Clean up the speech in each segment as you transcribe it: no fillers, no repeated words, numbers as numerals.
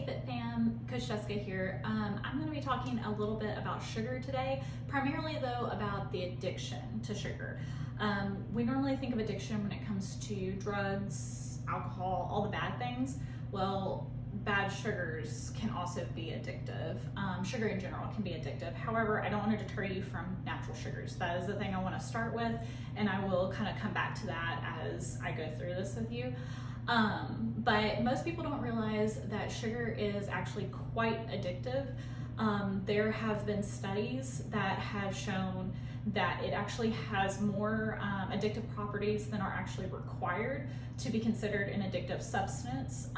Hey Fit Fam, Coach Jessica here. I'm going to be talking a little bit about sugar today, primarily though about the addiction to sugar. We normally think of addiction when it comes to drugs, alcohol, all the bad things. Well, bad sugars can also be addictive. Sugar in general can be addictive. However, I don't want to deter you from natural sugars. That is the thing I want to start with, and I will kind of come back to that as I go through this with you. But most people don't realize that sugar is actually quite addictive. There have been studies that have shown that it actually has more addictive properties than are actually required to be considered an addictive substance,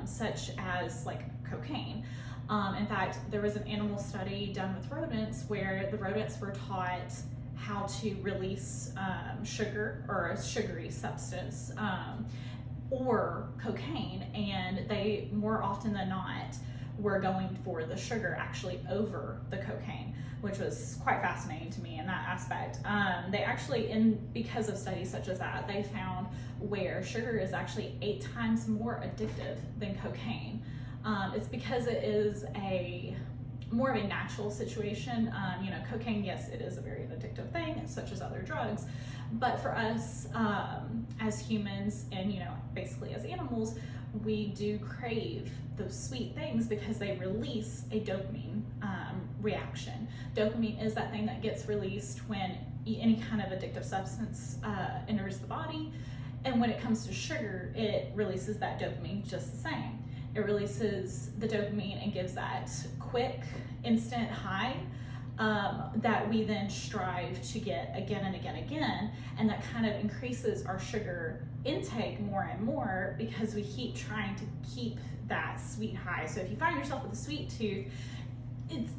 such as like cocaine. In fact, there was an animal study done with rodents where the rodents were taught how to release sugar or a sugary substance, or cocaine, and they more often than not were going for the sugar actually over the cocaine, which was quite fascinating to me in that aspect. They actually, because of studies such as that, they found where sugar is actually 8 times more addictive than cocaine. It's because it is more of a natural situation. Cocaine, yes, it is a very addictive thing, such as other drugs, but for us as humans and basically as animals, we do crave those sweet things because they release a dopamine reaction. Dopamine is that thing that gets released when any kind of addictive substance enters the body, and when it comes to sugar, it releases that dopamine just the same. It releases the dopamine and gives that quick, instant high that we then strive to get again and again and again, and that kind of increases our sugar intake more and more because we keep trying to keep that sweet high. So if you find yourself with a sweet tooth,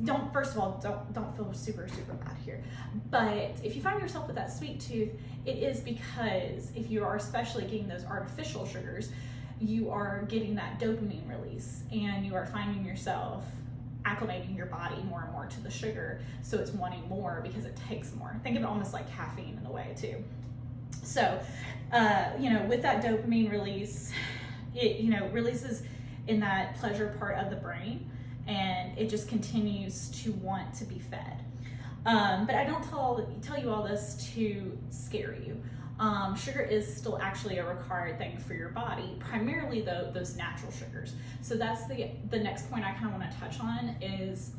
don't feel super bad here, but if you find yourself with that sweet tooth, it is because if you are especially getting those artificial sugars, you are getting that dopamine release and you are finding yourself acclimating your body more and more to the sugar, so it's wanting more because it takes more. Think of it almost like caffeine in a way too. So with that dopamine release, it releases in that pleasure part of the brain, and it just continues to want to be fed. But I don't tell you all this to scare you. Sugar is still actually a required thing for your body, primarily though those natural sugars. So that's the next point I kind of want to touch on is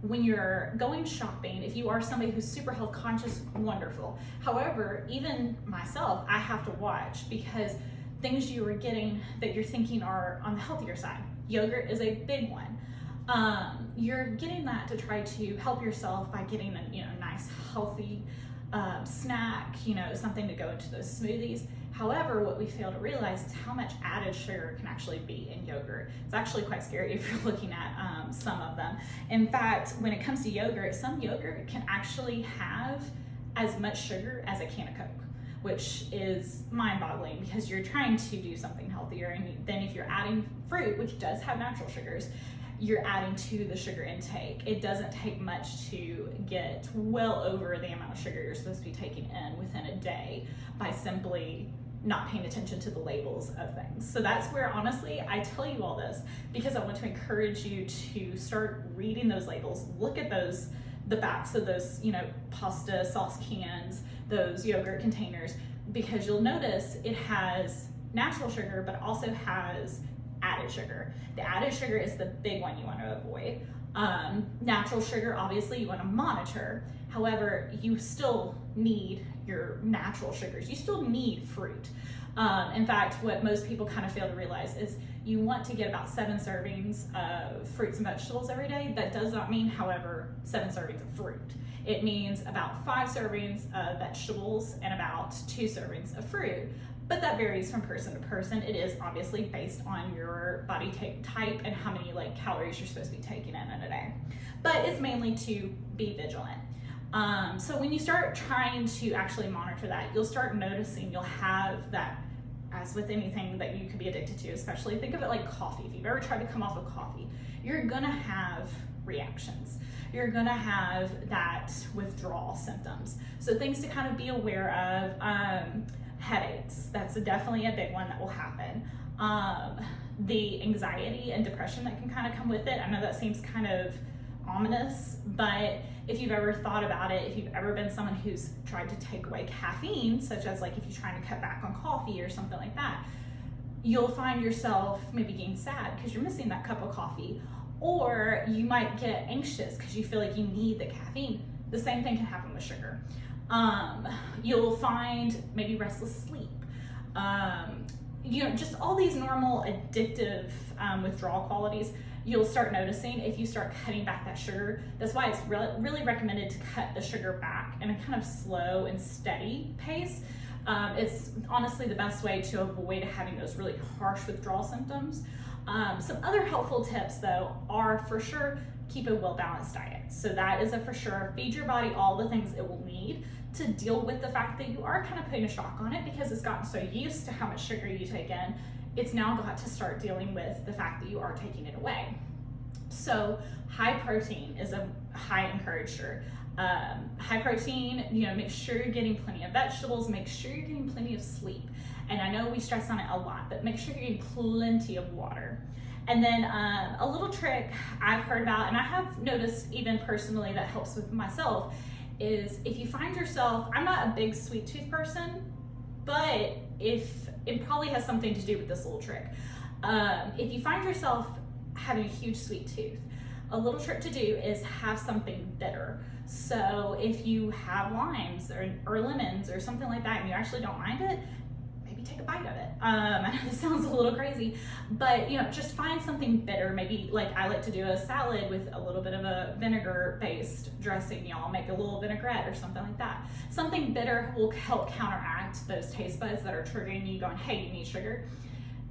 when you're going shopping, if you are somebody who's super health conscious, wonderful. However, even myself, I have to watch because things you are getting that you're thinking are on the healthier side. Yogurt is a big one. You're getting that to try to help yourself by getting a nice healthy snack, something to go into those smoothies. However, what we fail to realize is how much added sugar can actually be in yogurt. It's actually quite scary if you're looking at some of them. In fact, when it comes to yogurt, some yogurt can actually have as much sugar as a can of Coke, which is mind-boggling because you're trying to do something healthier, and then if you're adding fruit, which does have natural sugars, you're adding to the sugar intake. It doesn't take much to get well over the amount of sugar you're supposed to be taking in within a day by simply not paying attention to the labels of things. So that's where, honestly, I tell you all this because I want to encourage you to start reading those labels. Look at the backs of those, pasta sauce cans, those yogurt containers, because you'll notice it has natural sugar, but also has added sugar. The added sugar is the big one you want to avoid. Natural sugar, obviously, you want to monitor. However, you still need your natural sugars. You still need fruit. In fact, what most people kind of fail to realize is you want to get about 7 servings of fruits and vegetables every day. That does not mean, however, 7 servings of fruit. It means about 5 servings of vegetables and about 2 servings of fruit. But that varies from person to person. It is obviously based on your body type and how many calories you're supposed to be taking in a day. But it's mainly to be vigilant. So when you start trying to actually monitor that, you'll start noticing you'll have that, as with anything that you could be addicted to, especially think of it like coffee. If you've ever tried to come off of coffee, you're gonna have reactions. You're gonna have that withdrawal symptoms. So things to kind of be aware of. Headaches, that's definitely a big one that will happen. the anxiety and depression that can kind of come with it. I know that seems kind of ominous, but if you've ever thought about it, if you've ever been someone who's tried to take away caffeine, such as like if you're trying to cut back on coffee or something like that, you'll find yourself maybe getting sad because you're missing that cup of coffee, or you might get anxious because you feel like you need the caffeine. The same thing can happen with sugar. You'll find maybe restless sleep, just all these normal addictive withdrawal qualities you'll start noticing if you start cutting back that sugar. That's why it's really recommended to cut the sugar back in a kind of slow and steady pace. It's honestly the best way to avoid having those really harsh withdrawal symptoms. Some other helpful tips though are for sure keep a well-balanced diet. So that is a for sure. Feed your body all the things it will need to deal with the fact that you are kind of putting a shock on it because it's gotten so used to how much sugar you take in. It's now got to start dealing with the fact that you are taking it away. So high protein is a high encourager. High protein, make sure you're getting plenty of vegetables, make sure you're getting plenty of sleep. And I know we stress on it a lot, but make sure you're getting plenty of water. And then a little trick I've heard about, and I have noticed even personally that helps with myself, is if you find yourself, I'm not a big sweet tooth person, but if it probably has something to do with this little trick. If you find yourself having a huge sweet tooth, a little trick to do is have something bitter. So if you have limes or lemons or something like that and you actually don't mind it, maybe take a bite of it. I know this sounds a little crazy, but just find something bitter. Maybe like I like to do a salad with a little bit of a vinegar-based dressing. Y'all make a little vinaigrette or something like that. Something bitter will help counteract those taste buds that are triggering you going, hey, you need sugar.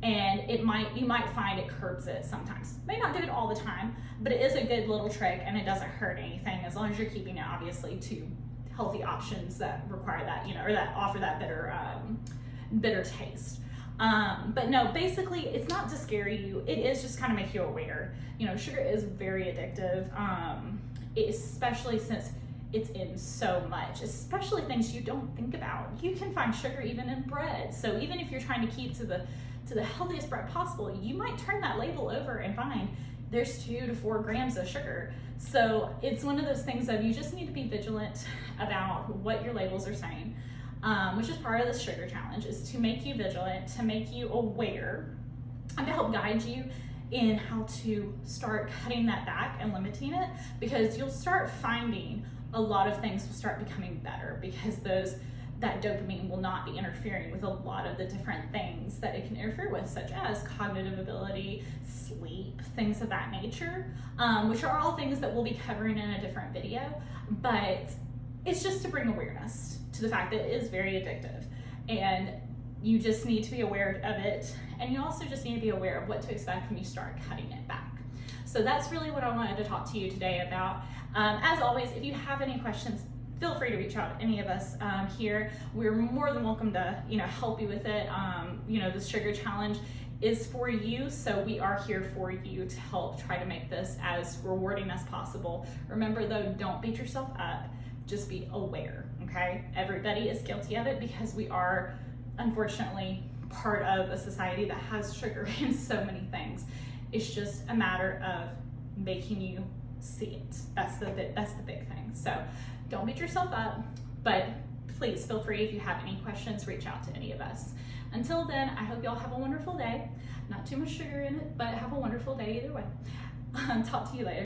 And you might find it curbs it sometimes. May not do it all the time, but it is a good little trick and it doesn't hurt anything as long as you're keeping it obviously to healthy options that require that, or that offer that bitter taste. But no, basically it's not to scare you. It is just kind of make you aware. Sugar is very addictive, especially since it's in so much, especially things you don't think about. You can find sugar even in bread. So even if you're trying to keep to the healthiest bread possible, you might turn that label over and find there's 2 to 4 grams of sugar. So it's one of those things of you just need to be vigilant about what your labels are saying, which is part of the sugar challenge, is to make you vigilant, to make you aware, and to help guide you in how to start cutting that back and limiting it, because you'll start finding a lot of things will start becoming better because that dopamine will not be interfering with a lot of the different things that it can interfere with, such as cognitive ability, sleep, things of that nature, which are all things that we'll be covering in a different video. But it's just to bring awareness to the fact that it is very addictive, and you just need to be aware of it, and you also just need to be aware of what to expect when you start cutting it back. So that's really what I wanted to talk to you today about. As always, if you have any questions, feel free to reach out to any of us here. We're more than welcome to help you with it. The sugar challenge is for you, so we are here for you to help try to make this as rewarding as possible. Remember though, don't beat yourself up, just be aware, okay? Everybody is guilty of it because we are unfortunately part of a society that has sugar in so many things. It's just a matter of making you see it. That's the big thing. So don't beat yourself up, but please feel free, if you have any questions, reach out to any of us. Until then, I hope y'all have a wonderful day. Not too much sugar in it, but have a wonderful day either way. Talk to you later.